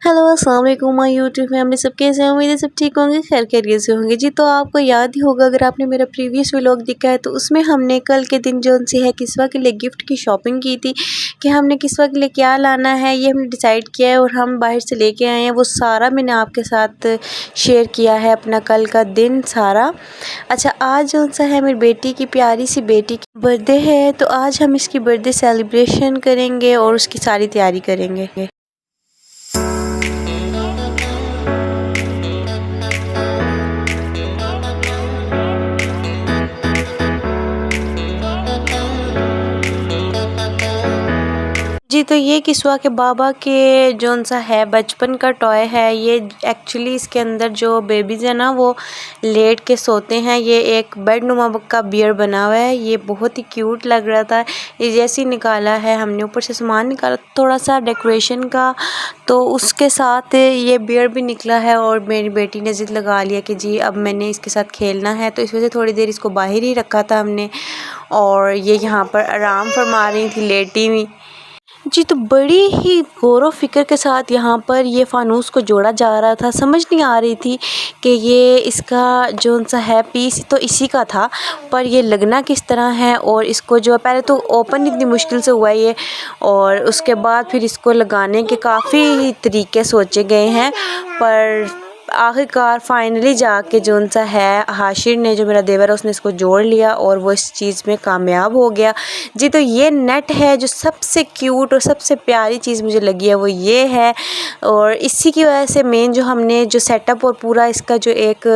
Hello अस्सलाम वालेकुम my YouTube family, सब कैसे हैं? उम्मीद है सब ठीक होंगे, खैर खैरियत से होंगे जी। तो आपको याद ही होगा, अगर आपने मेरा प्रीवियस व्लॉग देखा है तो उसमें हमने कल के दिन जो उनसे है किस्वा के लिए गिफ्ट की शॉपिंग की थी कि हमने किस्वा के लिए क्या लाना है ये हमने डिसाइड किया है और हम बाहर से लेके आए हैं। वो सारा मैंने आपके साथ शेयर किया है, अपना कल का दिन सारा। अच्छा, आज जो सा है मेरी बेटी की, प्यारी सी बेटी की बर्थडे है, तो आज हम इसकी बर्थडे सेलिब्रेशन करेंगे और उसकी सारी तैयारी करेंगे। जी, तो ये किस्वा के बाबा के जोन सा है बचपन का टॉय है। ये एक्चुअली इसके अंदर जो बेबीज़ है ना वो लेट के सोते हैं। ये एक बेड नुमा का बियर बना हुआ है, ये बहुत ही क्यूट लग रहा था। ये जैसे ही निकाला है हमने, ऊपर से सामान निकाला थोड़ा सा डेकोरेशन का, तो उसके साथ ये बियर भी निकला है। और मेरी बेटी ने ज़िद लगा लिया कि जी अब मैंने इसके साथ खेलना है, तो इस वजह से थोड़ी देर इसको बाहर ही रखा था हमने। और ये यहाँ पर आराम फरमा रही थी लेटी हुई जी। तो बड़ी ही गौर व फिक्र के साथ यहाँ पर ये फ़ानूस को जोड़ा जा रहा था। समझ नहीं आ रही थी कि ये इसका जो सा है पीस तो इसी का था, पर ये लगना किस तरह है। और इसको जो पहले तो ओपन इतनी मुश्किल से हुआ ये, और उसके बाद फिर इसको लगाने के काफ़ी तरीके सोचे गए हैं, पर आखिरकार फाइनली जाके जो सा है हाशिर ने, जो मेरा देवर है, उसने इसको जोड़ लिया और वो इस चीज़ में कामयाब हो गया जी। तो ये नेट है जो सबसे क्यूट और सबसे प्यारी चीज़ मुझे लगी है, वो ये है। और इसी की वजह से मेन जो हमने जो सेटअप और पूरा इसका जो एक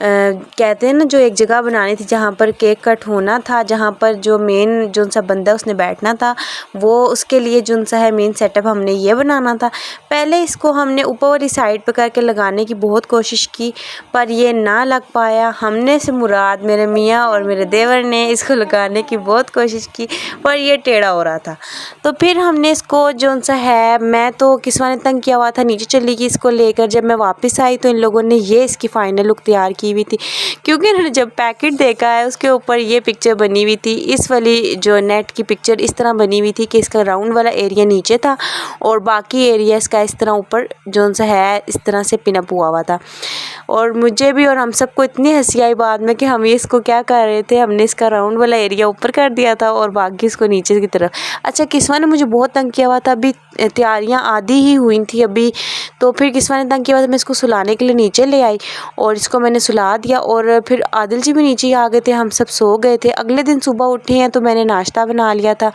कहते हैं ना, जो एक जगह बनानी थी जहाँ पर केक कट होना था, जहाँ पर जो मेन जो सा बंदा उसने बैठना था, वो उसके लिए जो सा है मेन सेटअप हमने ये बनाना था। पहले इसको हमने ऊपर वाली साइड पर करके लगाने की बहुत कोशिश की, पर ये ना लग पाया। हमने से मुराद मेरे मियाँ और मेरे देवर ने इसको लगाने की बहुत कोशिश की, पर ये टेढ़ा हो रहा था। तो फिर हमने इसको जो सा है, मैं तो किस्वा ने तंग किया हुआ था, नीचे चली गई इसको लेकर। जब मैं वापस आई तो इन लोगों ने ये इसकी फ़ाइनल लुक तैयार की हुई थी, क्योंकि इन्होंने जब पैकेट देखा है उसके ऊपर ये पिक्चर बनी हुई थी। इस वाली जो नेट की पिक्चर इस तरह बनी हुई थी कि इसका राउंड वाला एरिया नीचे था और बाकी एरिया इसका इस तरह ऊपर जो सा है इस तरह से पिनअप हुआ था। और मुझे भी और हम सबको इतनी हंसी आई बाद में कि हम ये इसको क्या कर रहे थे, हमने इसका राउंड वाला एरिया ऊपर कर दिया था और बाकी इसको नीचे की तरफ। अच्छा, किस्वा ने मुझे बहुत तंग किया हुआ था, अभी तैयारियां आधी ही हुई थी अभी, तो फिर किस्वा ने तंग किया हुआ था। मैं इसको सुलाने के लिए नीचे ले आई और इसको मैंने सुला दिया, और फिर आदिल जी भी नीचे ही आ गए थे, हम सब सो गए थे। अगले दिन सुबह उठे हैं तो मैंने नाश्ता बना लिया था।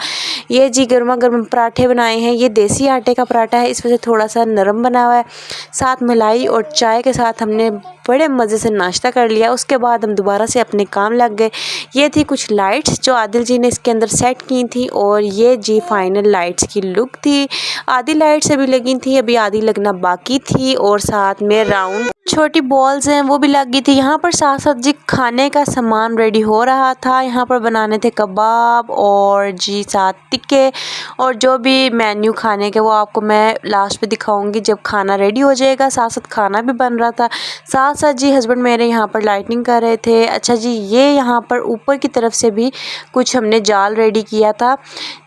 ये जी गर्मा गर्म पराठे बनाए हैं, ये देसी आटे का पराठा है, इस वजह से थोड़ा सा नरम बना हुआ है। साथ मलाई और चाय के साथ हमने बड़े मज़े से नाश्ता कर लिया। उसके बाद हम दोबारा से अपने काम लग गए। ये थी कुछ लाइट्स जो आदिल जी ने इसके अंदर सेट की थी, और ये जी फाइनल लाइट्स की लुक थी। आधी लाइट्स अभी लगी थी, अभी आधी लगना बाकी थी, और साथ में राउंड छोटी बॉल्स हैं वो भी लगी थी। यहाँ पर साथ साथ जी खाने का सामान रेडी हो रहा था। यहाँ पर बनाने थे कबाब और जी साथ टिक्के, और जो भी मेन्यू खाने के वो आपको मैं लास्ट में दिखाऊंगी जब खाना रेडी हो जाएगा। साथ साथ खाना भी बन रहा था, साथ साथ जी हस्बैंड मेरे यहाँ पर लाइटनिंग कर रहे थे। अच्छा जी, ये यहाँ पर ऊपर की तरफ से भी कुछ हमने जाल रेडी किया था,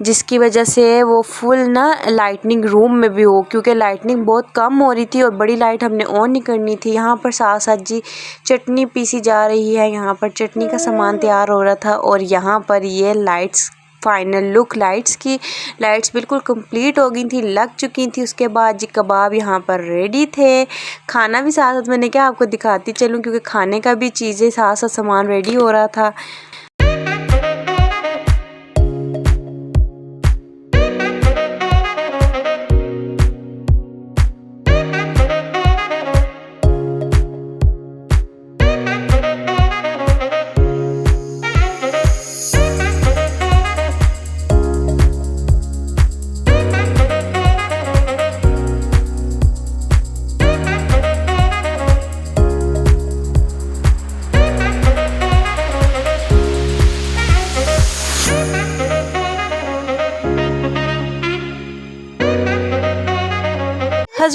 जिसकी वजह से वो फुल ना लाइटनिंग रूम में भी हो, क्योंकि लाइटनिंग बहुत कम हो रही थी और बड़ी लाइट हमने ऑन नहीं करनी थी। यहाँ पर साथ साथ जी चटनी पीसी जा रही है, यहाँ पर चटनी का सामान तैयार हो रहा था, और यहाँ पर ये लाइट्स फाइनल लुक लाइट्स की, लाइट्स बिल्कुल कंप्लीट हो गई थी, लग चुकी थी। उसके बाद जी कबाब यहाँ पर रेडी थे। खाना भी साथ साथ मैंने क्या आपको दिखाती चलूँ, क्योंकि खाने का भी चीज़ें साथ साथ सामान रेडी हो रहा था।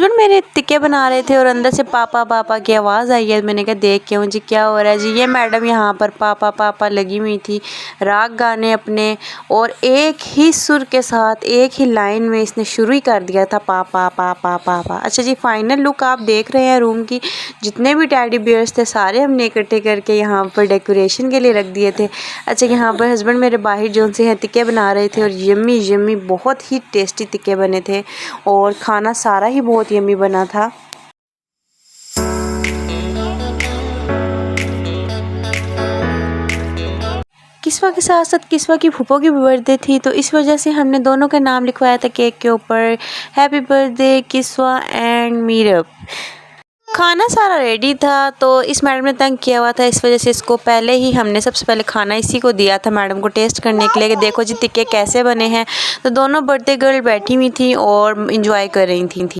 हस्बैंड मेरे टिक्के बना रहे थे और अंदर से पापा पापा की आवाज़ आई है। मैंने कहा देख के जी क्या हो रहा है जी। ये मैडम यहाँ पर पापा पापा लगी हुई थी राग गाने अपने, और एक ही सुर के साथ एक ही लाइन में इसने शुरू ही कर दिया था पापा पापा पापा। अच्छा जी, फाइनल लुक आप देख रहे हैं रूम की। जितने भी टेडी बियर्स थे सारे हमने इकट्ठे करके यहाँ पर डेकोरेशन के लिए रख दिए थे। अच्छा, यहाँ पर हस्बैंड मेरे बाहर जो से हैं टिक्के बना रहे थे और यम्मी यम्मी बहुत ही टेस्टी टिक्के बने थे और खाना सारा ही बहुत यम्मी बना था। किस्वा के साथ साथ किस्वा की फूफो की भी बर्थडे थी, तो इस वजह से हमने दोनों का नाम लिखवाया था केक के ऊपर, हैप्पी बर्थडे किस्वा एंड मीरब। खाना सारा रेडी था, तो इस मैडम ने तंग किया हुआ था, इस वजह से इसको पहले ही हमने सबसे पहले खाना इसी को दिया था मैडम को टेस्ट करने के लिए कि देखो जी टिक्के कैसे बने हैं। तो दोनों बर्थडे गर्ल बैठी हुई थी और इंजॉय कर रही थी।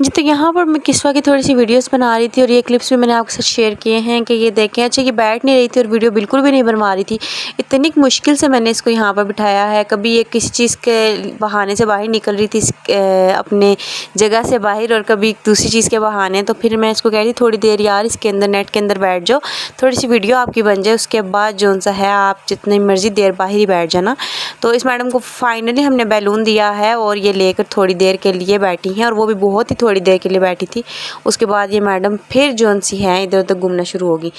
जी, तो यहाँ पर मैं किस्वा की थोड़ी सी वीडियोस बना रही थी और ये क्लिप्स भी मैंने आपके साथ शेयर किए हैं कि ये देखें। अच्छा, ये बैठ नहीं रही थी और वीडियो बिल्कुल भी नहीं बनवा रही थी। इतनी मुश्किल से मैंने इसको यहाँ पर बिठाया है। कभी ये किसी चीज़ के बहाने से बाहर निकल रही थी अपने जगह से बाहर, और कभी दूसरी चीज़ के बहाने। तो फिर मैं इसको कह रही थोड़ी देर यार इसके अंदर नेट के अंदर बैठ जाओ, थोड़ी सी वीडियो आपकी बन जाए, उसके बाद जो सा है आप जितनी मर्ज़ी देर बाहर ही बैठ जाना। तो इस मैडम को फाइनली हमने बैलून दिया है और ये लेकर थोड़ी देर के लिए बैठी हैं, और वो भी बहुत ही थोड़ी देर के लिए बैठी थी। उसके बाद ये मैडम फिर जोन सी है इधर उधर घूमना शुरू होगी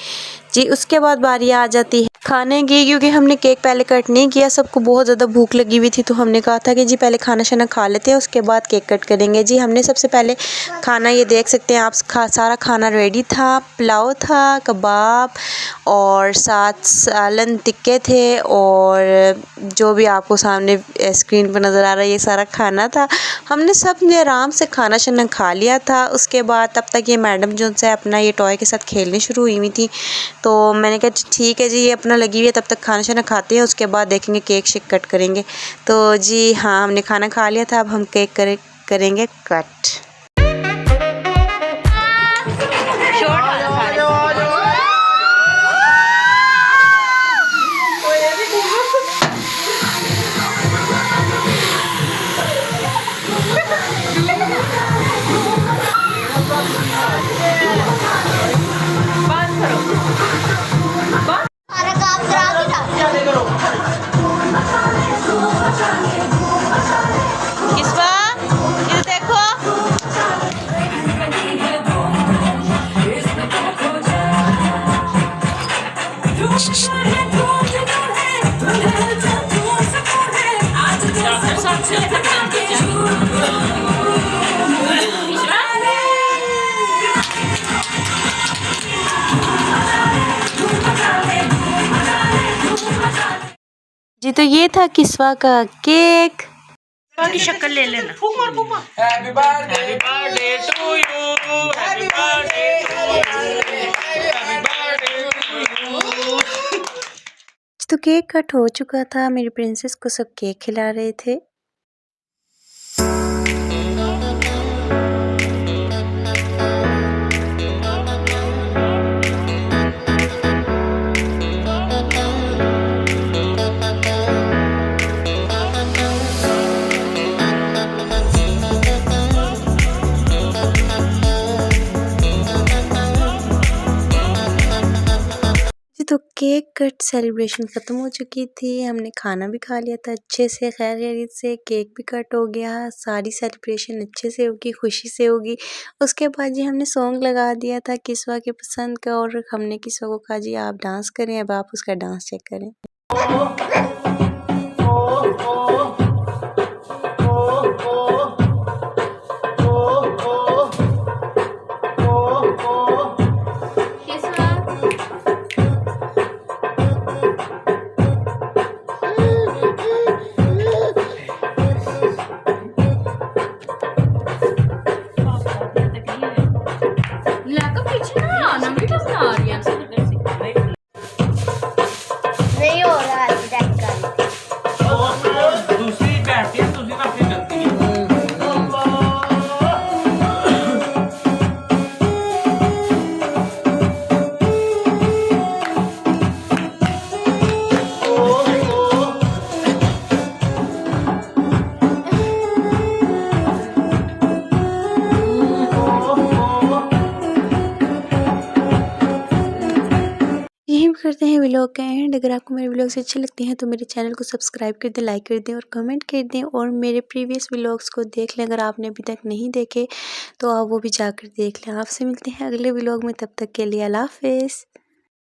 जी। उसके बाद बारी आ जाती है खाने की, क्योंकि हमने केक पहले कट नहीं किया, सबको बहुत ज़्यादा भूख लगी हुई थी, तो हमने कहा था कि जी पहले खाना शाना खा लेते हैं उसके बाद केक कट करेंगे। जी हमने सबसे पहले खाना, ये देख सकते हैं आप, सारा खाना रेडी था। पुलाव था, कबाब और साथ सालन टिक्के थे, और जो भी आपको सामने स्क्रीन पर नज़र आ रहा है ये सारा खाना था। हमने सब ने आराम से खाना शाना खा लिया था। उसके बाद तब तक ये मैडम जो है अपना ये टॉय के साथ खेलने शुरू हुई थी। तो मैंने कहा ठीक है जी ये अपना लगी हुई है, तब तक खाना शाना खाते हैं, उसके बाद देखेंगे केक शेक कट करेंगे। तो जी हाँ, हमने खाना खा लिया था, अब हम केक करेंगे कट। जी, तो ये था किस्वा का केक। की शक्ल ले लेना। Happy birthday to you. Happy birthday to you. Happy birthday to you. तो केक कट हो चुका था, मेरी प्रिंसेस को सब केक खिला रहे थे। तो केक कट सेलिब्रेशन ख़त्म हो चुकी थी। हमने खाना भी खा लिया था अच्छे से, खैर खैरियत से। केक भी कट हो गया। सारी सेलिब्रेशन अच्छे से होगी, खुशी से होगी। उसके बाद जी हमने सॉन्ग लगा दिया था किस्वा की पसंद का, और हमने किस्वा को कहा जी आप डांस करें। अब आप उसका डांस चेक करें। नहीं हो रहा है चेक कर। दूसरी बैठती है, दूसरी काफी गलती है। यहीं पे करते हैं व्लॉग का एंड। अगर आपको मेरे व्लॉग्स अच्छे लगते हैं तो मेरे चैनल को सब्सक्राइब कर दें, लाइक कर दें और कमेंट कर दें, और मेरे प्रीवियस व्लॉग्स को देख लें। अगर आपने अभी तक नहीं देखे तो आप वो भी जाकर देख लें। आपसे मिलते हैं अगले व्लॉग में, तब तक के लिए अल्लाह हाफ़िज़।